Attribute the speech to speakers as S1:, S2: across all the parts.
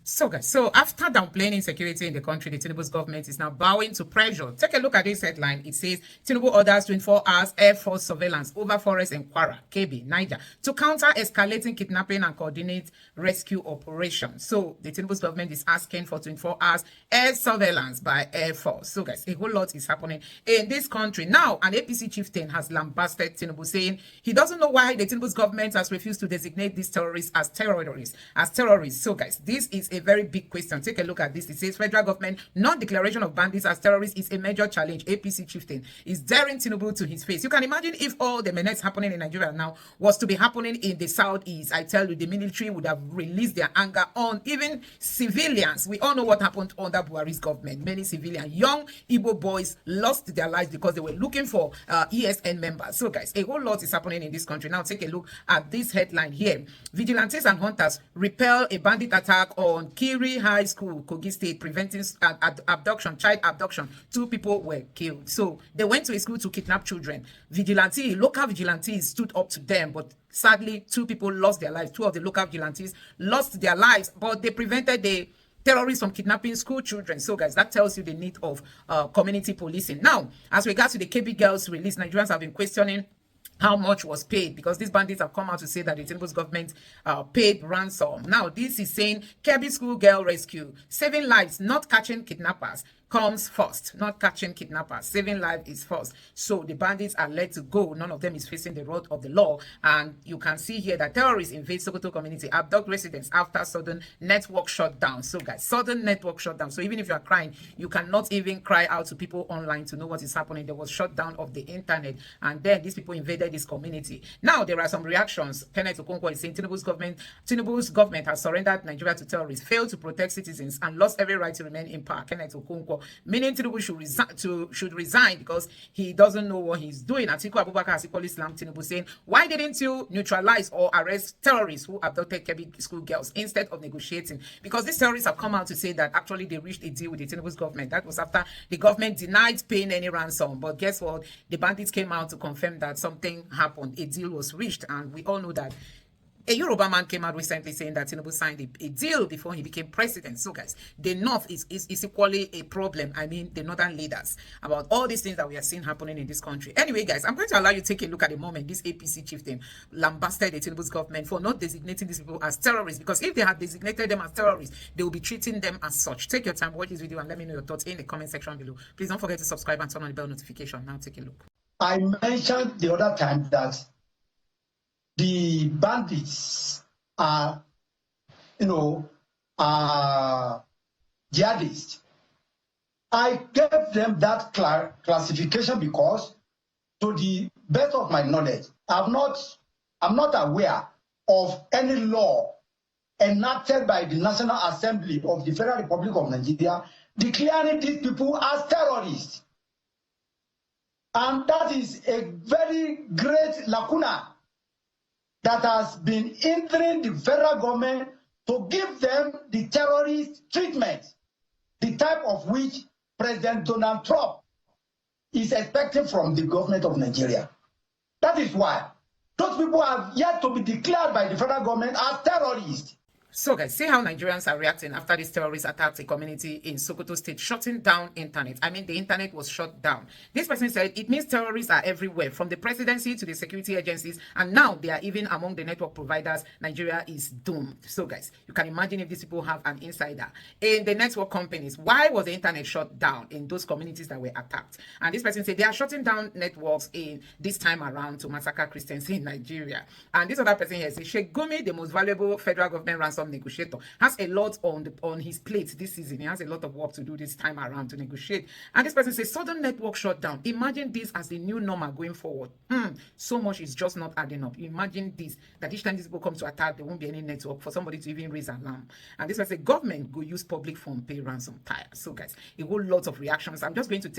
S1: So, guys, so after downplaying insecurity in the country, the Tinubu's government is now bowing to pressure. Take a look at this headline. It says Tinubu orders 24 hours Air Force surveillance over forests in Kwara, Kebbi, Niger to counter escalating kidnapping and coordinate rescue operations. So, the Tinubu's government is asking for 24 hours air surveillance by Air Force. So, guys, a whole lot is happening in this country. Now, an APC chieftain has lambasted Tinubu, saying he doesn't know why the Tinubu's government has refused to designate these terrorists as terrorists. So, guys, this is a very big question. Take a look at this. It says federal government non-declaration of bandits as terrorists is a major challenge. APC chieftain is daring Tinubu to his face. You can imagine if all the menace happening in Nigeria now was to be happening in the southeast. I tell you, the military would have released their anger on even civilians. We all know what happened under Buhari's government. Many civilians, young Igbo boys, lost their lives because they were looking for ESN members. So, guys, a whole lot is happening in this country. Now, take a look at this headline here. Vigilantes and hunters repel a bandit attack on Kiri High School, Kogi State, preventing abduction, child abduction. 2 people were killed. So they went to a school to kidnap children. Local vigilantes stood up to them, but sadly, 2 people lost their lives. 2 of the local vigilantes lost their lives, but they prevented the terrorists from kidnapping school children. So, guys, that tells you the need of community policing. Now, as regards to the KB girls release, Nigerians have been questioning how much was paid, because these bandits have come out to say that the Tinubu's government paid ransom. Now, this is saying Kebbi school girl rescue, saving lives, not catching kidnappers, comes first. Not catching kidnappers, saving life is first. So the bandits are let to go. None of them is facing the wrath of the law. And you can see here that terrorists invade Sokoto community, abduct residents after sudden network shutdown. So, guys, sudden network shutdown. So even if you are crying, you cannot even cry out to people online to know what is happening. There was shutdown of the internet, and then these people invaded this community. Now there are some reactions. Kenneth Okonkwo is saying Tinubu's government has surrendered Nigeria to terrorists, failed to protect citizens, and lost every right to remain in power. Kenneth Okonkwo, meaning Tinubu should resign because he doesn't know what he's doing. Atiku Abubakar has equally slammed Tinubu, saying, why didn't you neutralize or arrest terrorists who abducted Kebbi school girls instead of negotiating? Because these terrorists have come out to say that actually they reached a deal with the Tinubu's government. That was after the government denied paying any ransom. But guess what? The bandits came out to confirm that something happened. A deal was reached, and we all know that a Yoruba man came out recently saying that Tinubu signed a deal before he became president. So, guys, the North is equally a problem. I mean, the Northern leaders, about all these things that we are seeing happening in this country. Anyway, guys, I'm going to allow you to take a look at the moment this APC chieftain lambasted the Tinubu's government for not designating these people as terrorists. Because if they had designated them as terrorists, they will be treating them as such. Take your time, watch this video, and let me know your thoughts in the comment section below. Please don't forget to subscribe and turn on the bell notification. Now, take a look.
S2: I mentioned the other time that the bandits are, jihadists. I gave them that classification because, to the best of my knowledge, I'm not aware of any law enacted by the National Assembly of the Federal Republic of Nigeria declaring these people as terrorists. And that is a very great lacuna that has been hindering the federal government to give them the terrorist treatment, the type of which President Donald Trump is expecting from the government of Nigeria. That is why those people have yet to be declared by the federal government as terrorists.
S1: So, guys, see how Nigerians are reacting after this terrorist attacked a community in Sokoto State, shutting down internet. I mean, the internet was shut down. This person said it means terrorists are everywhere, from the presidency to the security agencies, and now they are even among the network providers. Nigeria is doomed. So, guys, you can imagine if these people have an insider in the network companies. Why was the internet shut down in those communities that were attacked? And this person said they are shutting down networks in this time around to massacre Christians in Nigeria. And this other person here says Sheikh Gumi, the most valuable federal government ransom negotiator, has a lot on his plate this season. He has a lot of work to do this time around to negotiate. And this person says Southern network shut down. Imagine this as the new normal going forward. So much is just not adding up. Imagine this, that each time these people come to attack, there won't be any network for somebody to even raise alarm. And this person, government go use public phone pay ransom tire. So, guys, a whole lot of reactions. I'm just going to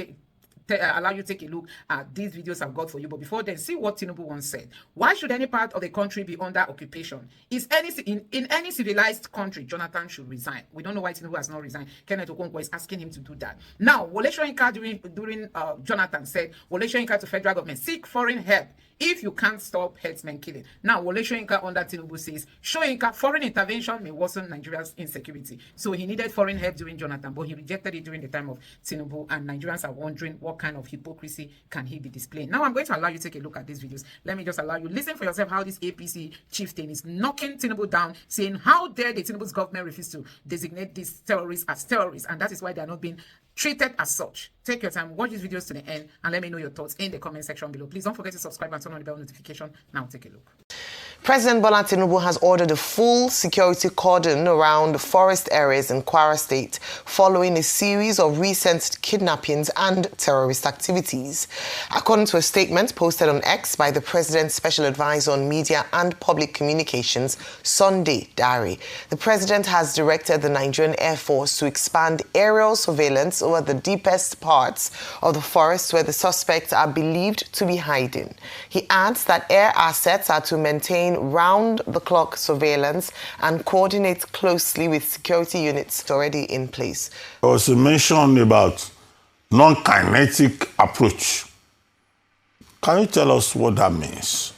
S1: allow you to take a look at these videos I've got for you. But before then, see what Tinubu once said. Why should any part of the country be under occupation? In any civilized country, Jonathan should resign. We don't know why Tinubu has not resigned. Kenneth Okonkwo is asking him to do that. Now, Wole Soyinka during Jonathan said, Wole Soyinka to federal government, seek foreign help if you can't stop herdsmen killing. Now, Wole Soyinka under Tinubu says, Soyinka, foreign intervention may worsen Nigeria's insecurity. So he needed foreign help during Jonathan, but he rejected it during the time of Tinubu, and Nigerians are wondering what kind of hypocrisy can he be displaying. Now, I'm going to allow you to take a look at these videos. Let me just allow you listen for yourself how this APC chieftain is knocking Tinubu down, saying, how dare the Tinubu's government refuse to designate these terrorists as terrorists, and that is why they are not being treated as such. Take your time, watch these videos to the end, and let me know your thoughts in the comment section below. Please don't forget to subscribe and turn on the bell notification. Now take a look.
S3: President Bola Tinubu has ordered a full security cordon around the forest areas in Kwara State following a series of recent kidnappings and terrorist activities. According to a statement posted on X by the President's Special Advisor on Media and Public Communications, Sunday Dari, the President has directed the Nigerian Air Force to expand aerial surveillance over the deepest parts of the forest where the suspects are believed to be hiding. He adds that air assets are to maintain round-the-clock surveillance and coordinate closely with security units already in place.
S4: There was a mention about non-kinetic approach. Can you tell us what that means?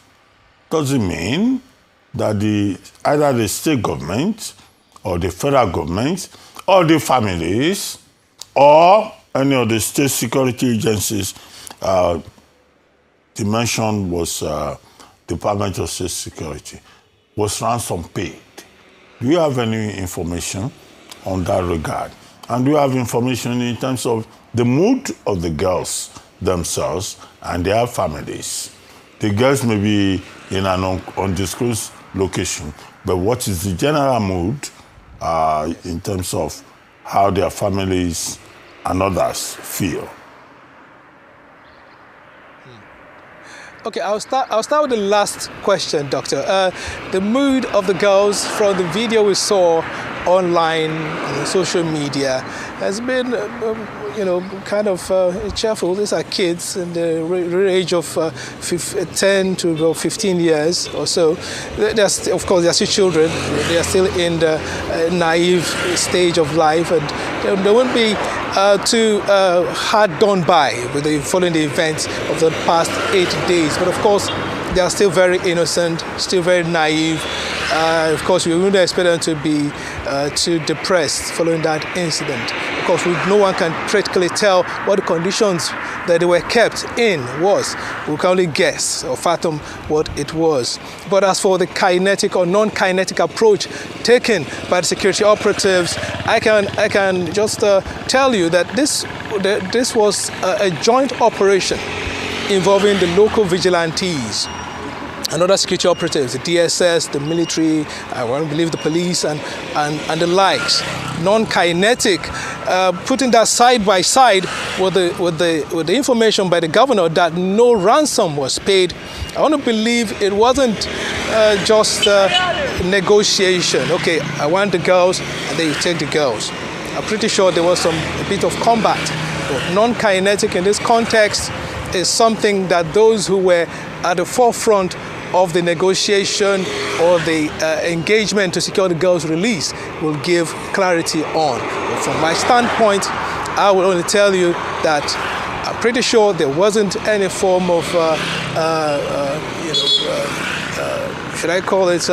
S4: Does it mean that either the state government or the federal government or the families or any of the state security agencies, the mention was Department of State Security, was ransom paid? Do you have any information on that regard? And do you have information in terms of the mood of the girls themselves and their families? The girls may be in an undisclosed location, but what is the general mood in terms of how their families and others feel?
S5: Okay, I'll start with the last question, Doctor. The mood of the girls from the video we saw online on social media has been, kind of cheerful. These are kids in the age of 10 to about 15 years or so. Of course, they're still children. They are still in the naive stage of life, and they won't be too hard done by following the events of the past 8 days. But of course, they are still very innocent, still very naive. Of course, we wouldn't expect them to be too depressed following that incident. Of course, no one can practically tell what the conditions that they were kept in was. We can only guess or fathom what it was. But as for the kinetic or non-kinetic approach taken by the security operatives, I can just tell you that this was a joint operation involving the local vigilantes and other security operatives, the DSS, the military, I want to believe the police and the likes. Non-kinetic, putting that side by side with the information by the governor that no ransom was paid. I want to believe it wasn't just negotiation. Okay, I want the girls, and then you take the girls. I'm pretty sure there was a bit of combat. But non-kinetic in this context is something that those who were at the forefront of the negotiation or the engagement to secure the girls' release will give clarity on. But from my standpoint, I will only tell you that I'm pretty sure there wasn't any form of, should I call it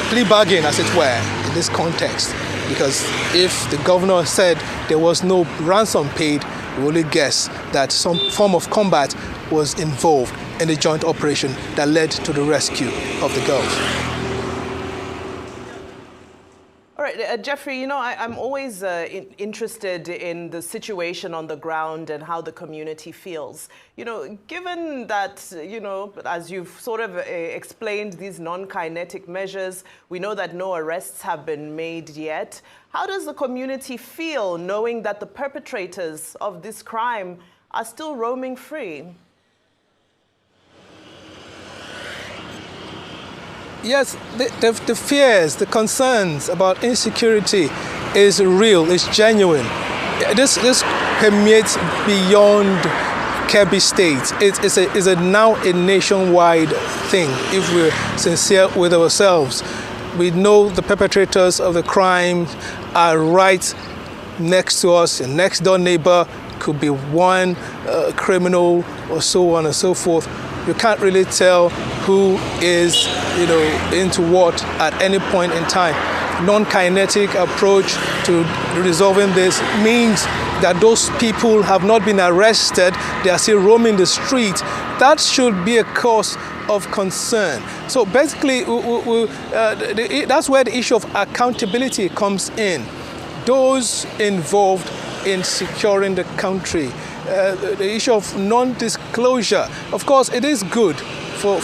S5: plea bargain, as it were, in this context. Because if the governor said there was no ransom paid, we only guess that some form of combat was involved in the joint operation that led to the rescue of the girls.
S6: All right, Jeffrey, I'm always interested in the situation on the ground and how the community feels. Given that, as you've sort of explained these non-kinetic measures, we know that no arrests have been made yet. How does the community feel knowing that the perpetrators of this crime are still roaming free?
S5: Yes, the fears, the concerns about insecurity is real, it's genuine. This permeates beyond Kebbi State. It's now a nationwide thing. If we're sincere with ourselves, we know the perpetrators of the crime are right next to us. A next door neighbor could be one criminal, or so on and so forth. You can't really tell who is, into what at any point in time. Non-kinetic approach to resolving this means that those people have not been arrested, they are still roaming the street. That should be a cause of concern. So basically, that's where the issue of accountability comes in. Those involved in securing the country, the issue of non-disclosure. Of course, it is good for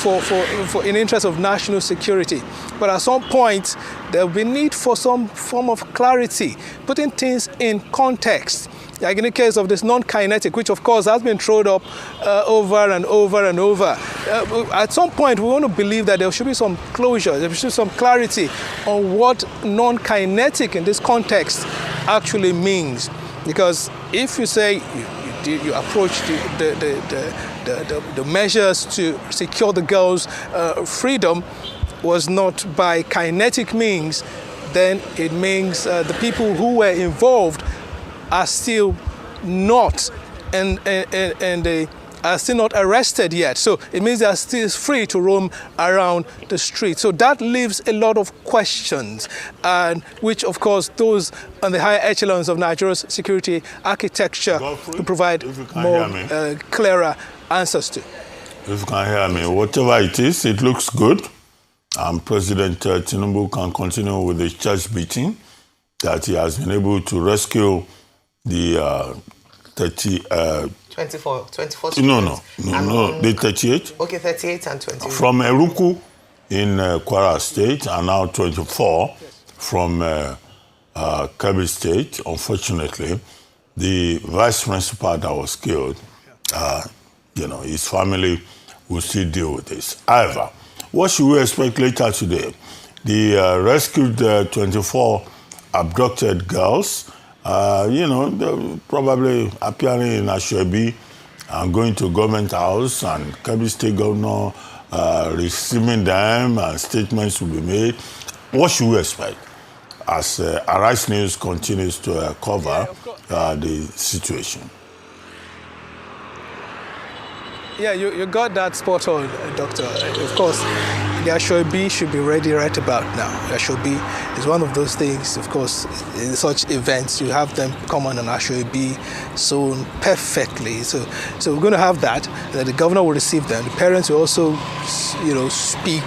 S5: in the interest of national security, but at some point there will be need for some form of clarity, putting things in context. Like in the case of this non-kinetic, which of course has been thrown up over and over and over. At some point, we want to believe that there should be some closure, there should be some clarity on what non-kinetic in this context actually means. Because if you say you approach the measures to secure the girls' freedom was not by kinetic means, then it means the people who were involved are still not, and they are still not arrested yet. So it means they are still free to roam around the street. So that leaves a lot of questions, and which of course those on the higher echelons of Nigeria's security architecture to provide more clearer answers to.
S4: If you can hear me, whatever it is, it looks good. President Tinubu can continue with the church beating that he has been able to rescue the
S3: 24
S4: No, the 38.
S3: Okay, 38 and 24.
S4: From Eruku in Kwara State, and now 24 from Kebbi State. Unfortunately, the vice principal that was killed, his family will still deal with this. However, what should we expect later today? The rescued 24 abducted girls, they're probably appearing in Ashwebi and going to government house, and Kebbi State governor receiving them, and statements will be made. What should we expect as Arise News continues to cover the situation?
S5: Yeah, you got that spot on, Doctor. Of course, the Ashwebi should be ready right about now. Ashwebi is one of those things, of course, in such events, you have them come on an Ashwebi zone perfectly. So we're going to have that. The governor will receive them. The parents will also, speak,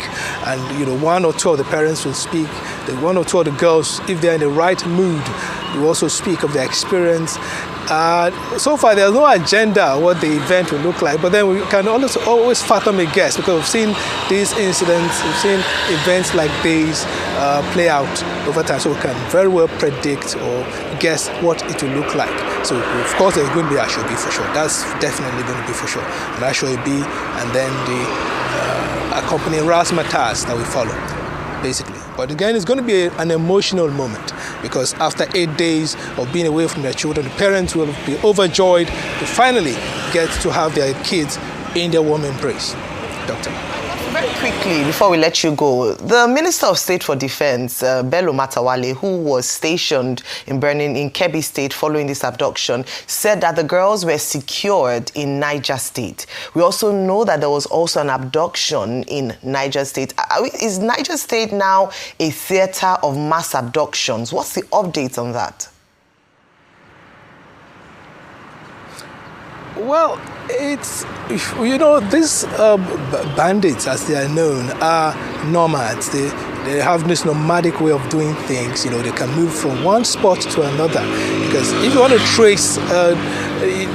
S5: and, one or two of the parents will speak. One or two of the girls, if they're in the right mood, will also speak of their experience. So far, there's no agenda what the event will look like, but then we can always fathom a guess, because we've seen these incidents, we've seen events like these play out over time, so we can very well predict or guess what it will look like. So, of course, there's going to be Ashwebi for sure. That's definitely going to be for sure. An Ashwebi, and then the accompanying razzmatazz that we follow, basically. But again, it's going to be an emotional moment, because after 8 days of being away from their children, the parents will be overjoyed to finally get to have their kids in their warm embrace. Doctor.
S3: Very quickly, before we let you go, the Minister of State for Defense, Bello Matawale, who was stationed in Kebbi State following this abduction, said that the girls were secured in Niger State. We also know that there was also an abduction in Niger State. Is Niger State now a theater of mass abductions? What's the update on that?
S5: Well, it's, these bandits, as they are known, are nomads. They have this nomadic way of doing things. They can move from one spot to another. Because if you want to trace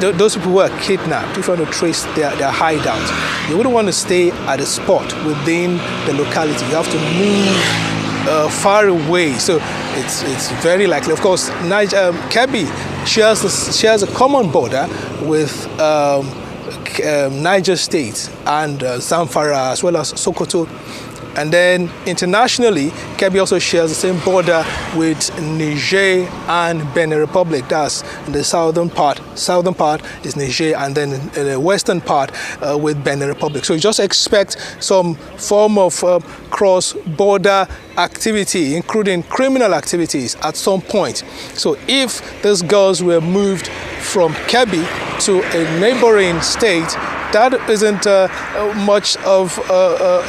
S5: those people who are kidnapped, if you want to trace their hideout, you wouldn't want to stay at a spot within the locality. You have to move far away. So it's very likely. Of course, Kebbi shares a common border with Niger State and Zamfara, as well as Sokoto. And then internationally, Kebbi also shares the same border with Niger and Benin Republic. That's in the southern part. Southern part is Niger, and then in the western part with Benin Republic. So you just expect some form of cross-border activity, including criminal activities at some point. So if these girls were moved from Kebbi to a neighboring state, that isn't much of,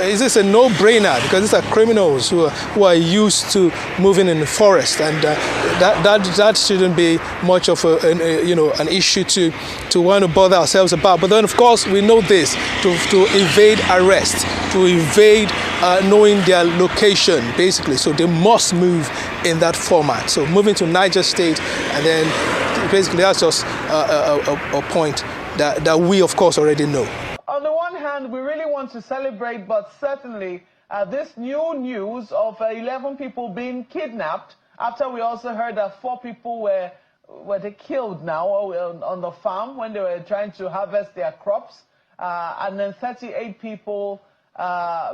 S5: is this a no-brainer? Because these are criminals who are used to moving in the forest, and that shouldn't be much of an issue to want to bother ourselves about. But then, of course, we know this, to evade arrest, to evade knowing their location, basically. So they must move in that format. So moving to Niger State, and then basically that's just a point that we, of course, already know.
S7: On the one hand, we really want to celebrate, but certainly this new news of 11 people being kidnapped, after we also heard that 4 people were killed now on the farm when they were trying to harvest their crops, and then 38 people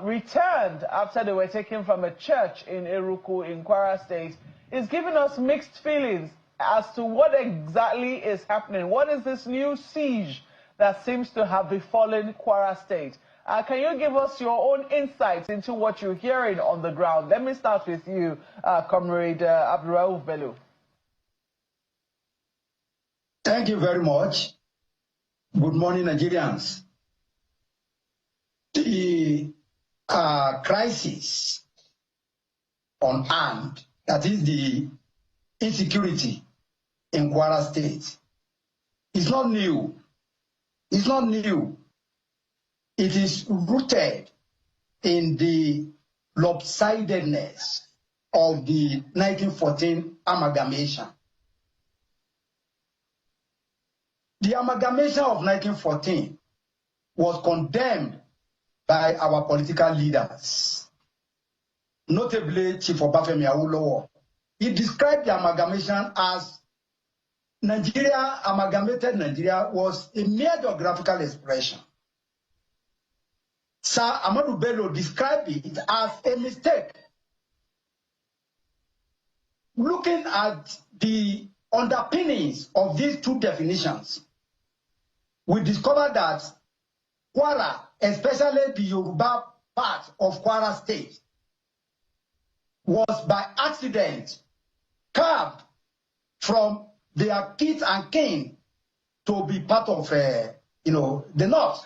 S7: returned after they were taken from a church in Eruku in Kwara State, is giving us mixed feelings as to what exactly is happening. What is this new siege that seems to have befallen Kwara State? Can you give us your own insights into what you're hearing on the ground? Let me start with you, Comrade Abdulrauf Bello.
S2: Thank you very much. Good morning, Nigerians. The crisis on hand, that is the insecurity in Kwara State, is not new. It's not new. It is rooted in the lopsidedness of the 1914 amalgamation. The amalgamation of 1914 was condemned by our political leaders, notably Chief Obafemi Awolowo. He described the amalgamation as Nigeria, amalgamated Nigeria was a mere geographical expression. Sir Ahmadu Bello described it as a mistake. Looking at the underpinnings of these two definitions, we discover that Kwara, especially the Yoruba part of Kwara State, was by accident carved from their kith and kin to be part of, the North.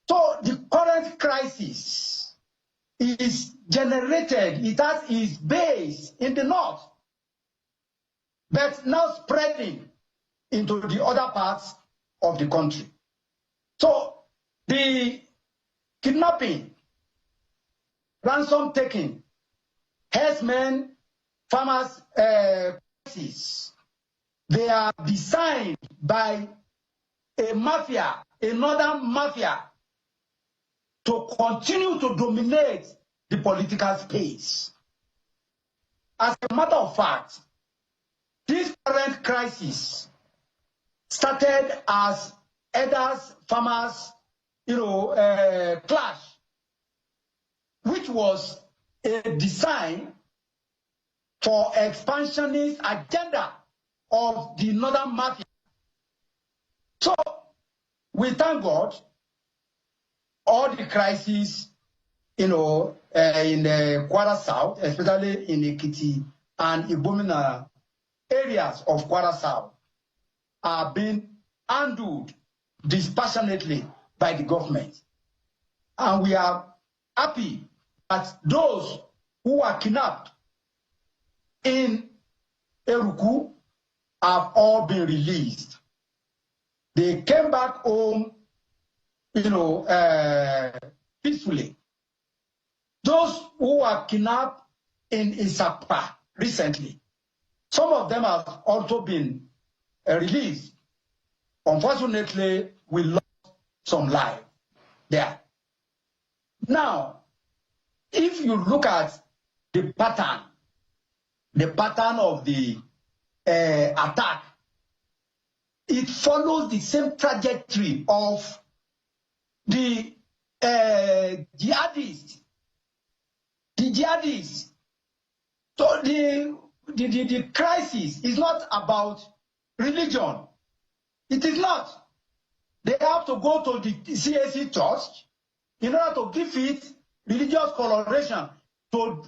S2: So the current crisis is generated, it has its base in the North, but now spreading into the other parts of the country. So the kidnapping, ransom taking, herdsmen, farmers, they are designed by a mafia, a northern mafia, to continue to dominate the political space. As a matter of fact, this current crisis started as herders, farmers, clash, which was a design for expansionist agenda of the northern mafia. So we thank God all the crises, in Kwara South, especially in Ekiti and Ibomina areas of Kwara South, are being handled dispassionately by the government. And we are happy that those who are kidnapped in Eruku have all been released. They came back home, peacefully. Those who were kidnapped in Isapa recently, some of them have also been released. Unfortunately, we lost some life there. Now, if you look at the pattern of the attack, it follows the same trajectory of the jihadists the jihadists. So the crisis is not about religion. It is not. They have to go to the CAC church in order to give it religious coloration to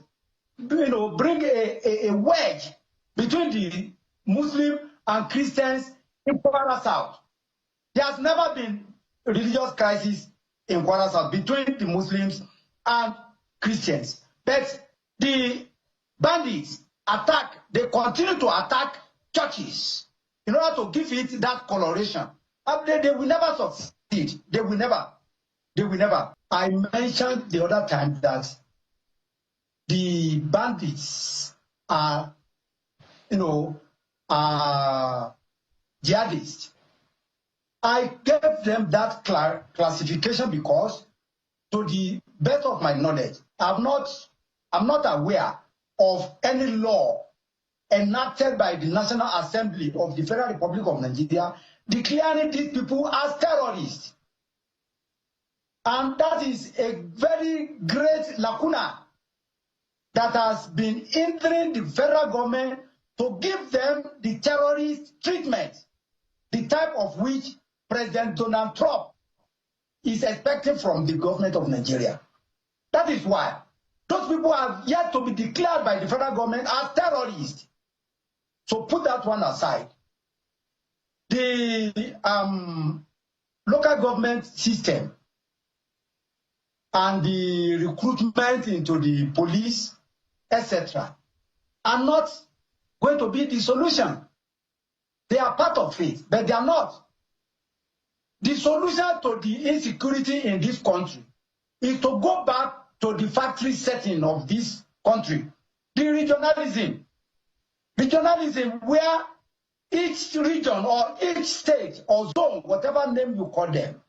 S2: bring a wedge between the Muslim and Christians in Kwara South. There has never been a religious crisis in Kwara South between the Muslims and Christians. But the bandits they continue to attack churches in order to give it that coloration. And they will never succeed. They will never. I mentioned the other time that the bandits are, jihadists. I gave them that classification because, to the best of my knowledge, I'm not aware of any law enacted by the National Assembly of the Federal Republic of Nigeria declaring these people as terrorists. And that is a very great lacuna that has been hindering the federal government to give them the terrorist treatment, the type of which President Donald Trump is expecting from the government of Nigeria. That is why those people have yet to be declared by the federal government as terrorists. So put that one aside. The local government system and the recruitment into the police, etc., are not going to be the solution. They are part of it, but they are not. The solution to the insecurity in this country is to go back to the factory setting of this country, the regionalism. Regionalism where each region or each state or zone, whatever name you call them,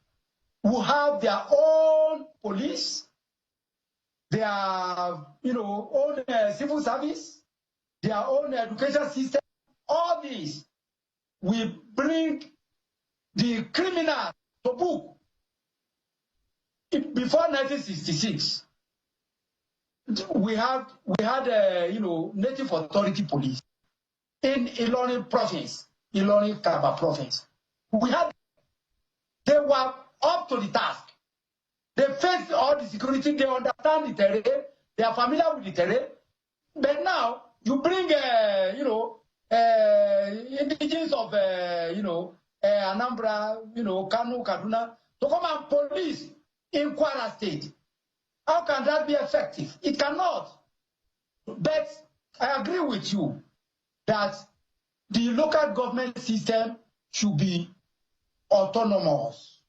S2: will have their own police, their own civil service, their own education system. All these will bring the criminal to book. Before 1966, we had native authority police in Ilorin province, Ilorin Kaba province. They were up to the task. They faced all the security. They understand the terrain. They are familiar with the terrain. But now you bring indigenous of Anambra, Kanu, Kaduna to come and police in Kwara State. How can that be effective? It cannot. But I agree with you that the local government system should be autonomous.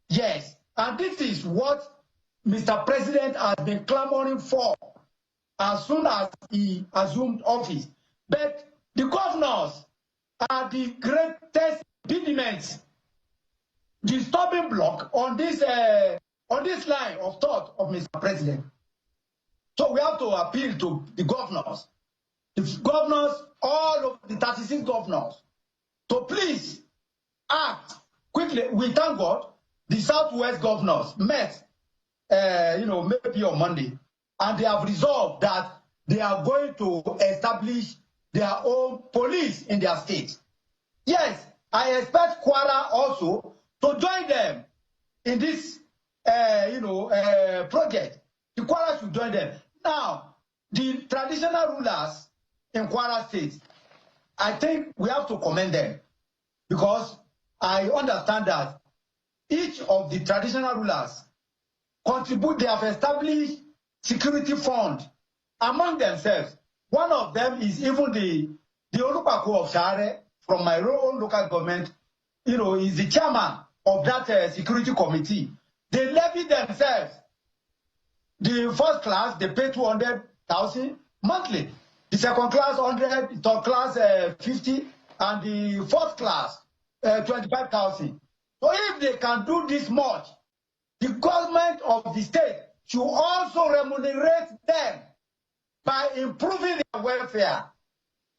S2: Yes, and this is what Mr. President has been clamoring for as soon as he assumed office. But the governors are the greatest impediments, the stumbling block on this line of thought of Mr. President. So we have to appeal to the governors, all of the 36 governors, to please act quickly. We thank God the Southwest governors met, maybe on Monday, and they have resolved that they are going to establish their own police in their state. Yes, I expect Kwara also to join them in this, project. The Kwara should join them. Now, the traditional rulers in Kwara State, I think we have to commend them because I understand that each of the traditional rulers contribute. They have established security fund among themselves. One of them is even the Olupaku of Share from my own local government. Is the chairman of that security committee. They levy themselves. The first class, they pay 200,000 monthly. The second class 100, the third class 50, and the fourth class 25,000. So if they can do this much, the government of the state should also remunerate them by improving their welfare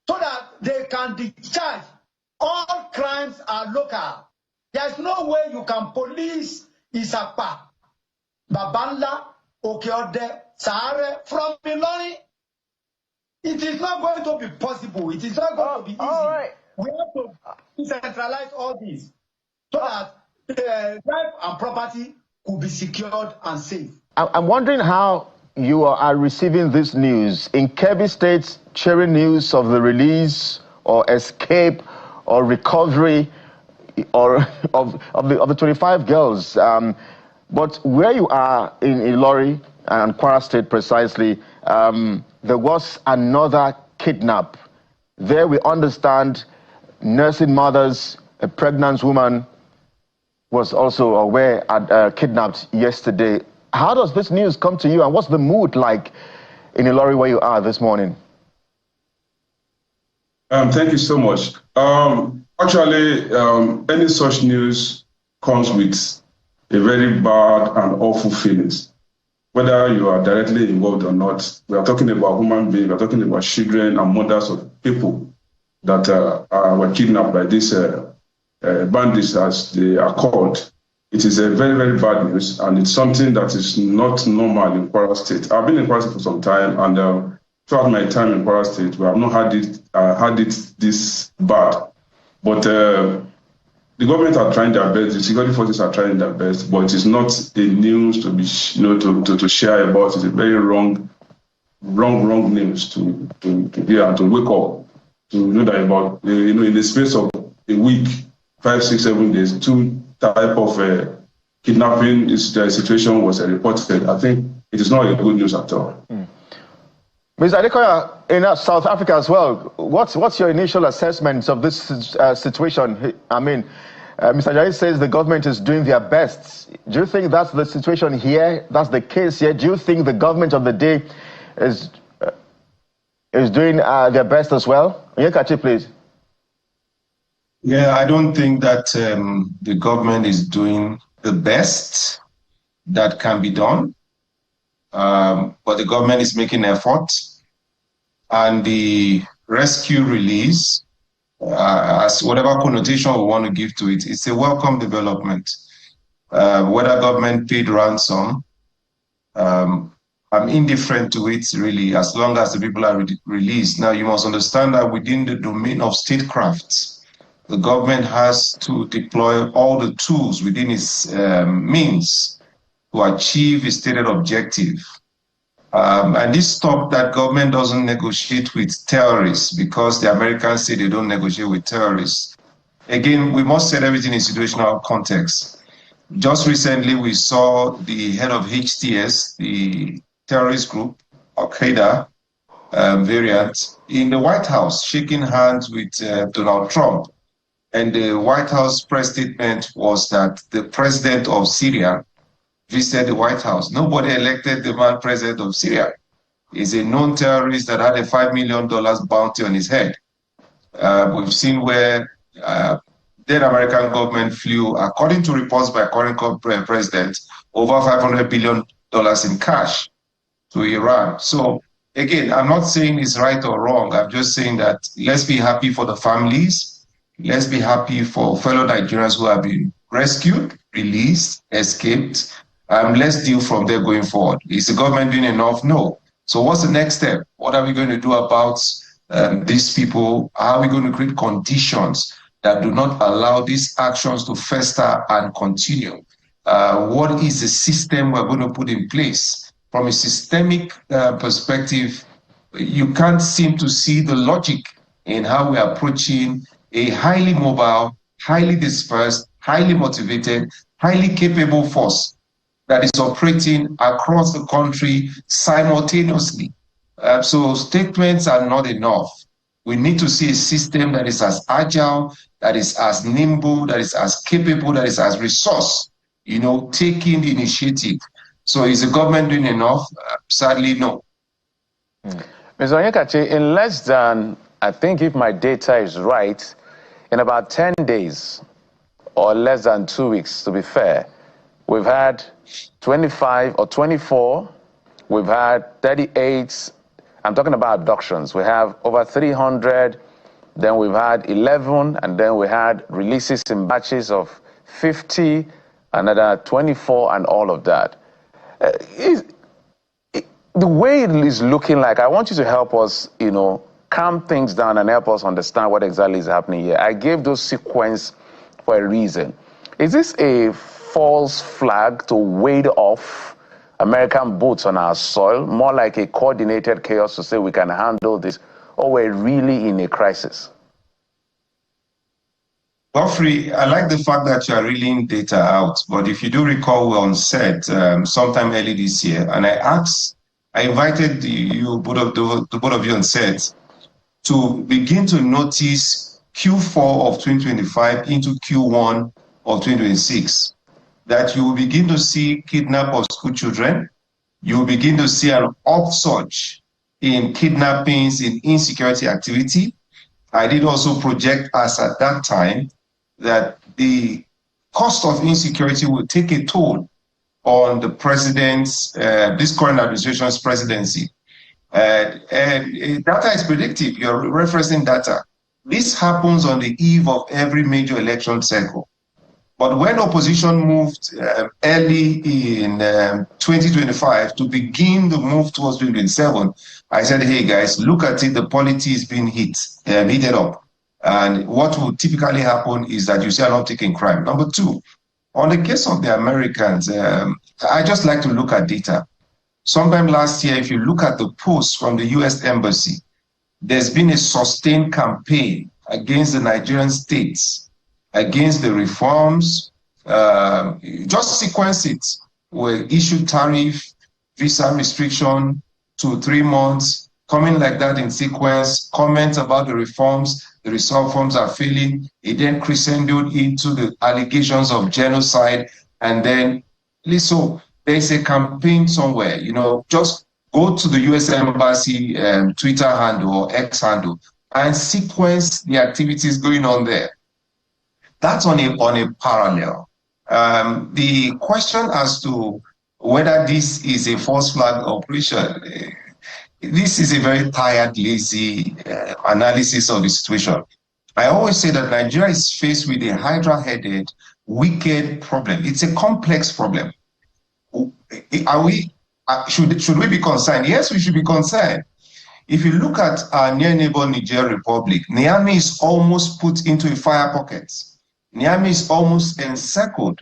S2: so that they can discharge. All crimes are local. There's no way you can police Isapa, Babanla, Okeode, Sahara from Ilorin. It is not going to be possible. It is not going to be easy.
S7: All right.
S2: We have to decentralize all this so that life and property could be secured and safe.
S8: I'm wondering how you are receiving this news. In Kebbi State, sharing news of the release or escape or recovery or of the 25 girls. But where you are in Ilori and Kwara State precisely, there was another kidnap. There we understand nursing mothers, a pregnant woman was also kidnapped yesterday. How does this news come to you, and what's the mood like in Ilori where you are this morning?
S9: Thank you so much. Actually, any such news comes with a very bad and awful feelings. Whether you are directly involved or not, we are talking about human beings, we are talking about children and mothers of people that were kidnapped by these bandits, as they are called. It is a very, very bad news, and it's something that is not normal in Kwara State. I've been in Kwara State for some time, and throughout my time in Kwara State, we have not had it this bad. But the government are trying their best, the security forces are trying their best, but it is not a news to be, to share about. It's a very wrong news to hear and to wake up to know that about, in the space of a week, 5, 6, 7 days, 2 type of kidnapping situation was reported. I think it is not a good news at all.
S8: Ms. Adekoya, in South Africa as well, what's your initial assessment of this situation? I mean, Mr. Ajayi says the government is doing their best. Do you think that's the situation here? That's the case here? Do you think the government of the day is doing their best as well? Yekachi, please.
S10: Yeah, I don't think that the government is doing the best that can be done. But the government is making efforts, and the rescue release, as whatever connotation we want to give to it, it's a welcome development. Whether government paid ransom, I'm indifferent to it really, as long as the people are released. Now, you must understand that within the domain of statecraft, the government has to deploy all the tools within its means to achieve a stated objective. And this stop that government doesn't negotiate with terrorists, because the Americans say they don't negotiate with terrorists. Again, we must set everything in situational context. Just recently, we saw the head of HTS, the terrorist group, Al-Qaeda variant, in the White House, shaking hands with Donald Trump. And the White House press statement was that the president of Syria visited the White House. Nobody elected the man president of Syria. He's a known terrorist that had a $5 million bounty on his head. We've seen where then American government flew, according to reports by current president, over $500 billion in cash to Iran. So again, I'm not saying it's right or wrong. I'm just saying that let's be happy for the families. Let's be happy for fellow Nigerians who have been rescued, released, escaped. Let's deal from there going forward. Is the government doing enough? No. So what's the next step? What are we going to do about these people? How are we going to create conditions that do not allow these actions to fester and continue? What is the system we're going to put in place? From a systemic perspective, you can't seem to see the logic in how we are approaching a highly mobile, highly dispersed, highly motivated, highly capable force that is operating across the country simultaneously. So statements are not enough. We need to see a system that is as agile, that is as nimble, that is as capable, that is as resource, taking the initiative. So is the government doing enough? Sadly, no.
S11: Ms. Onyekachi, in less than, I think if my data is right, in about 10 days or less than 2 weeks, to be fair, we've had 25 or 24, we've had 38, I'm talking about abductions. We have over 300, then we've had 11, and then we had releases in batches of 50, another 24, and all of that. the way it is looking like, I want you to help us, calm things down and help us understand what exactly is happening here. I gave those sequence for a reason. Is this a false flag to wade off American boats on our soil, more like a coordinated chaos to say we can handle this, or we're really in a crisis?
S10: Godfrey, I like the fact that you are reeling data out, but if you do recall, we were on set sometime early this year, and I invited you, the both of you on set, to begin to notice Q4 of 2025 into Q1 of 2026, that you will begin to see kidnap of school children, you will begin to see an upsurge in kidnappings, in insecurity activity. I did also project us at that time that the cost of insecurity will take a toll on the president's, this current administration's presidency. And data is predictive. You're referencing data. This happens on the eve of every major election cycle. But when opposition moved early in 2025 to begin the move towards 2027, I said, hey guys, look at it, the polity is being heated up. And what will typically happen is that you see an uptick in crime. Number two, on the case of the Americans, I just like to look at data. Sometime last year, if you look at the posts from the US Embassy, there's been a sustained campaign against the Nigerian states, against the reforms. Just sequence it. We issued tariff, visa restriction, 2-3 months, coming like that in sequence, comments about the reforms, the reforms are failing. It then crescendoed into the allegations of genocide. And then, so there's a campaign somewhere, just go to the US Embassy Twitter handle or X handle and sequence the activities going on there. That's on a parallel. The question as to whether this is a false flag operation, this is a very tired, lazy analysis of the situation. I always say that Nigeria is faced with a hydra-headed, wicked problem. It's a complex problem. Should we be concerned? Yes, we should be concerned. If you look at our near neighbor Niger Republic, Niamey is almost put into a fire pocket. Niamey is almost encircled.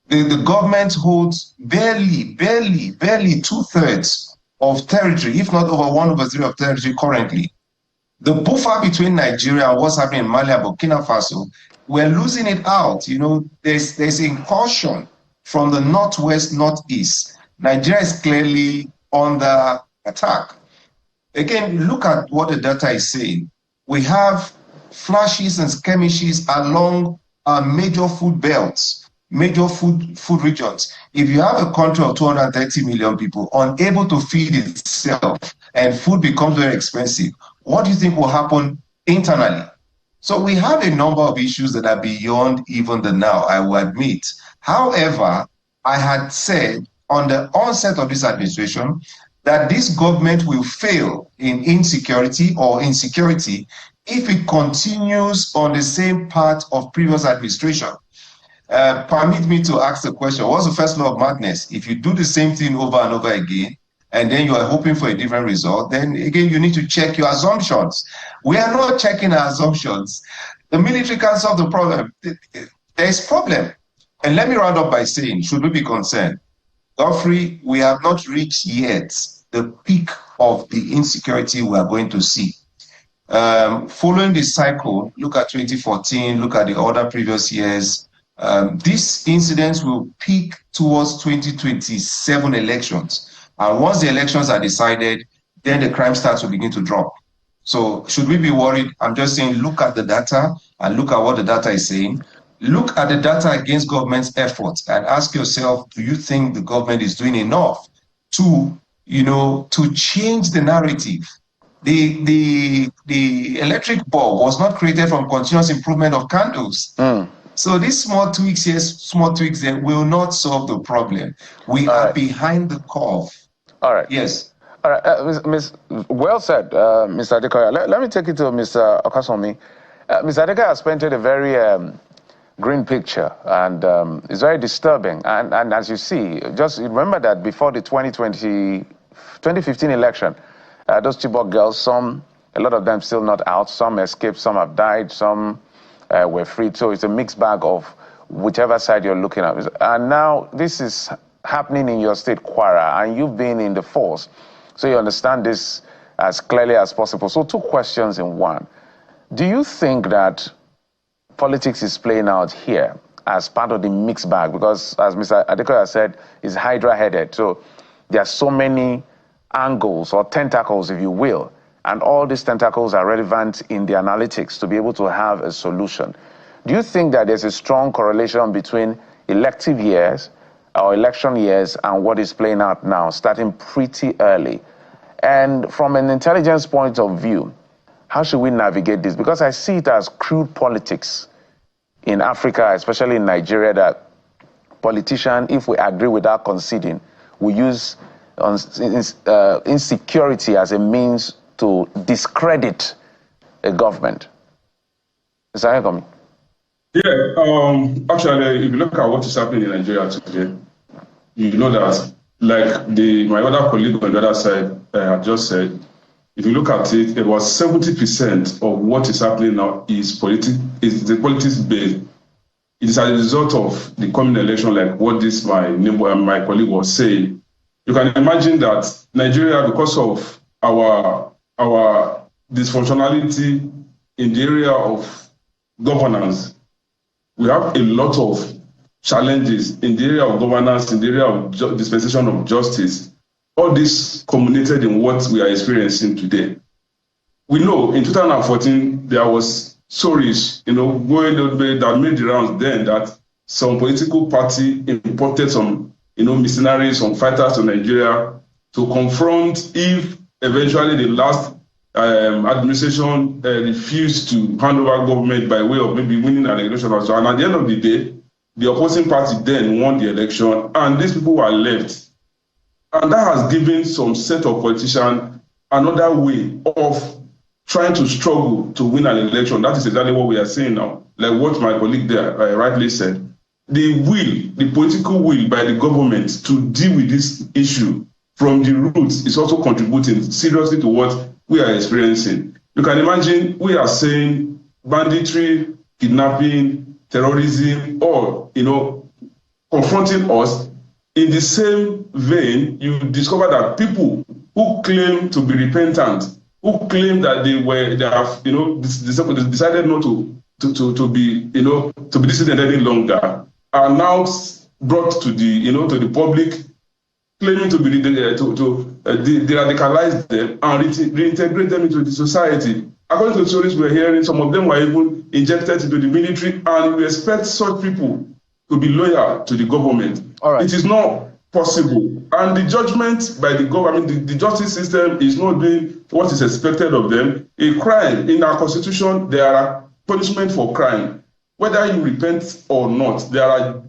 S10: The government holds barely 2/3 of territory, if not over 1/3 of territory currently. The buffer between Nigeria and what's happening in Mali and Burkina Faso, we're losing it out. There's incursion from the northwest, northeast. Nigeria is clearly under attack. Again, look at what the data is saying. We have flashes and skirmishes along our major food belts, major food regions. If you have a country of 230 million people unable to feed itself and food becomes very expensive, what do you think will happen internally? So we have a number of issues that are beyond even the now, I will admit. However, I had said on the onset of this administration that this government will fail in insecurity or insecurity if it continues on the same path of previous administration. Permit me to ask the question, what's the first law of madness? If you do the same thing over and over again, and then you are hoping for a different result, then again, you need to check your assumptions. We are not checking our assumptions. The military can't solve the problem. There is a problem. And let me round up by saying, should we be concerned? Godfrey, we have not reached yet the peak of the insecurity we are going to see. Following the cycle, look at 2014, look at the other previous years, these incidents will peak towards 2027 elections. And once the elections are decided, then the crime starts to begin to drop. So should we be worried? I'm just saying, look at the data and look at what the data is saying. Look at the data against government's efforts and ask yourself, do you think the government is doing enough to change the narrative? The electric bulb was not created from continuous improvement of candles. So these small tweaks here, small tweaks there will not solve the problem. We are behind the curve. All right. Yes.
S11: All right. Well said, Mr. Adekoya. Let me take it to Mr. Okasomi. Mr. Adekoya has painted a very green picture, and it's very disturbing. And as you see, just remember that before the 2020 2015 election, those Chibok girls, a lot of them still not out. Some escaped, some have died, some were freed. So it's a mixed bag of whichever side you're looking at. And now this is happening in your state, Kwara, and you've been in the force. So you understand this as clearly as possible. So 2 questions in one. Do you think that politics is playing out here as part of the mixed bag? Because as Mr. Adekoya said, it's hydra-headed. So there are so many angles or tentacles, if you will, and all these tentacles are relevant in the analytics to be able to have a solution. Do you think that there's a strong correlation between elective years or election years and what is playing out now, starting pretty early? And from an intelligence point of view, how should we navigate this? Because I see it as crude politics in Africa, especially in Nigeria, that politicians, if we agree without conceding, we use insecurity as a means to discredit a government. Is that coming?
S9: Yeah, actually, if you look at what is happening in Nigeria today, you know that, like my other colleague on the other side just said, if you look at it, about 70% of what is happening now is the politics based. It is as a result of the coming election, like what my neighbor and my colleague was saying. You can imagine that Nigeria, because of our dysfunctionality in the area of governance, we have a lot of challenges in the area of governance, in the area of dispensation of justice. All this culminated in what we are experiencing today. We know in 2014, there was stories, going on that made the rounds then that some political party imported some, mercenaries, some fighters to Nigeria to confront if eventually the last administration refused to hand over government by way of maybe winning an election or so. And at the end of the day, the opposing party then won the election, and these people were left. And that has given some set of politicians another way of trying to struggle to win an election. That is exactly what we are seeing now. Like what my colleague there rightly said. The political will by the government to deal with this issue from the roots is also contributing seriously to what we are experiencing. You can imagine we are saying banditry, kidnapping, terrorism, or, confronting us. In the same vein, you discover that people who claim to be repentant, who claim that they have, decided not to be dissident any longer, are now brought to the public, claiming to be de-radicalize them and reintegrate them into the society. According to the stories we're hearing, some of them were even injected into the military, and we expect such people to be loyal to the government.
S8: All right.
S9: It is not possible. And the judgment by the government, the justice system is not doing what is expected of them. A crime, in our constitution, there are punishment for crime. Whether you repent or not, there are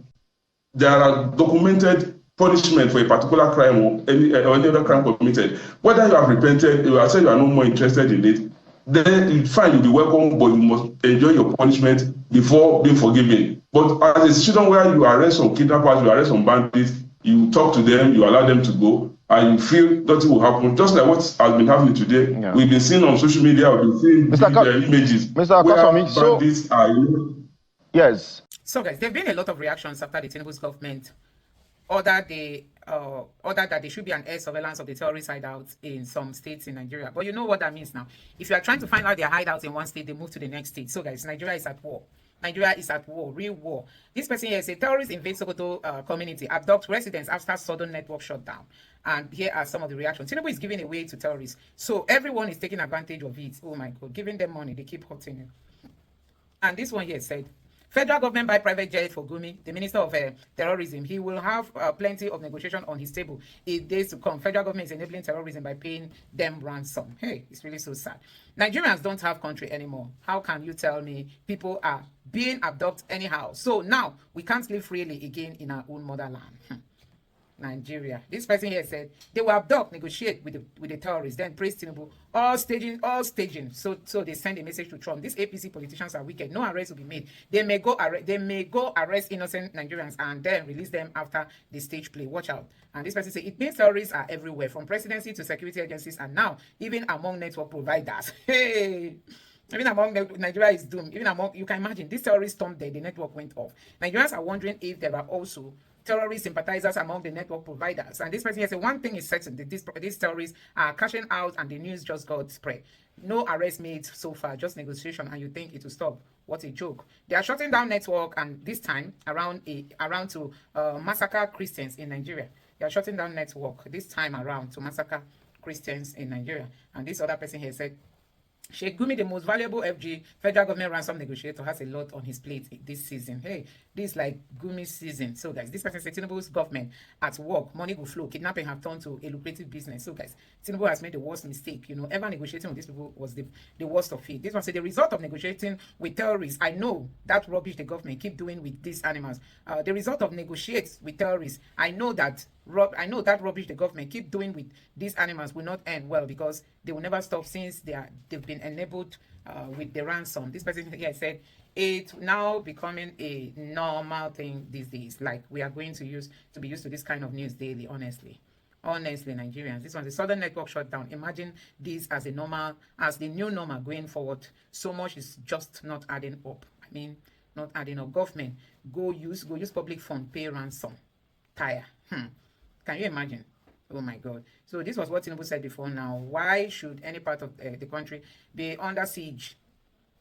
S9: documented punishment for a particular crime or any other crime committed. Whether you have repented, you are saying you are no more interested in it, then it's fine, you'll be welcome, but you must enjoy your punishment before being forgiven. But as a situation where you arrest some kidnappers, you arrest some bandits, you talk to them, you allow them to go, and you feel nothing will happen. Just like what has been happening today, we've been seeing on social media, we've been seeing images.
S8: Mr. Akosami,
S9: bandits are.
S8: Yes.
S1: So guys, there have been a lot of reactions after the Tinubu's government ordered that there should be an air surveillance of the terrorist hideouts in some states in Nigeria. But you know what that means now. If you are trying to find out their hideouts in one state, they move to the next state. So guys, Nigeria is at war. Nigeria is at war, real war. This person here says terrorists invade Sokoto community, abduct residents after sudden network shutdown. And here are some of the reactions. Tinubu is giving away to terrorists. So everyone is taking advantage of it. Oh my God, giving them money. They keep hurting it. And this one here said, federal government buy private jet for Gumi, the minister of terrorism. He will have plenty of negotiation on his table in days to come. Federal government is enabling terrorism by paying them ransom. Hey, it's really so sad. Nigerians don't have country anymore. How can you tell me people are being abducted anyhow? So now we can't live freely again in our own motherland. Nigeria. This person here said they will abduct, negotiate with the terrorists, then praise Tinubu. All staging. So they send a message to Trump. These APC politicians are wicked. No arrest will be made. They may go arrest innocent Nigerians and then release them after the stage play. Watch out. And this person said it means terrorists are everywhere, from presidency to security agencies, and now even among network providers. Hey. Even among Nigeria is doomed. Even among, you can imagine, this terrorist storm there, the network went off. Nigerians are wondering if there are also terrorist sympathizers among the network providers. And this person here said one thing is certain, that these terrorists are cashing out and the news just got spread. No arrest made so far, just negotiation, and you think it will stop. What a joke. They are shutting down network, and this time around to massacre Christians in Nigeria. They are shutting down network this time around to massacre Christians in Nigeria. And this other person here said, Sheikh Gumi, the most valuable FG federal government ransom negotiator, has a lot on his plate this season. Hey, this is like Gumi's season. So guys, this person said Tinubu's government at work, money will flow, kidnapping have turned to a lucrative business. So guys, Tinubu has made the worst mistake. You know, ever negotiating with these people was the worst of it. This one said the result of negotiating with terrorists. I know that rubbish the government keep doing with these animals. The result of negotiating with terrorists. I know that rubbish the government keep doing with these animals will not end well, because they will never stop since they've been enabled with the ransom. This person here said it's now becoming a normal thing these days. Like we are going to be used to this kind of news daily. Honestly, Nigerians, this one's the Southern Network shut down. Imagine this as the new normal going forward. So much is just not adding up. I mean, not adding up. Government go use public fund, pay ransom. Tire. Can you imagine? Oh my God. So this was what Tinubu said before now. Why should any part of the country be under siege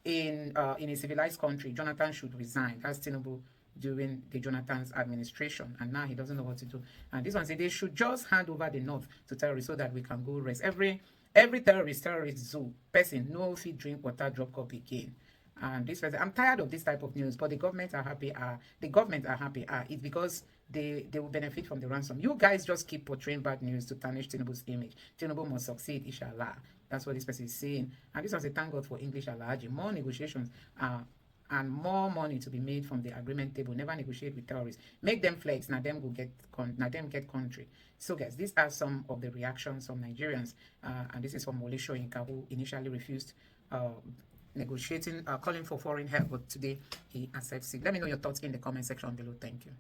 S1: in a civilized country? Jonathan should resign. That's Tinubu during the Jonathan's administration. And now he doesn't know what to do. And this one said they should just hand over the north to terrorists so that we can go rest. Every terrorist zoo person, no feed, drink water, drop cup again. And this person, I'm tired of this type of news, but the government are happy. It's because they will benefit from the ransom. You guys just keep portraying bad news to tarnish Tinubu's image. Tinubu must succeed, inshallah. That's what this person is saying. And this was a thank God for English Alhaji. More negotiations and more money to be made from the agreement table. Never negotiate with terrorists. Make them flex. Now them get country. So guys, these are some of the reactions from Nigerians. And this is from Wole Soyinka, who initially refused negotiating, calling for foreign help, but today he accepts it. Let me know your thoughts in the comment section below. Thank you.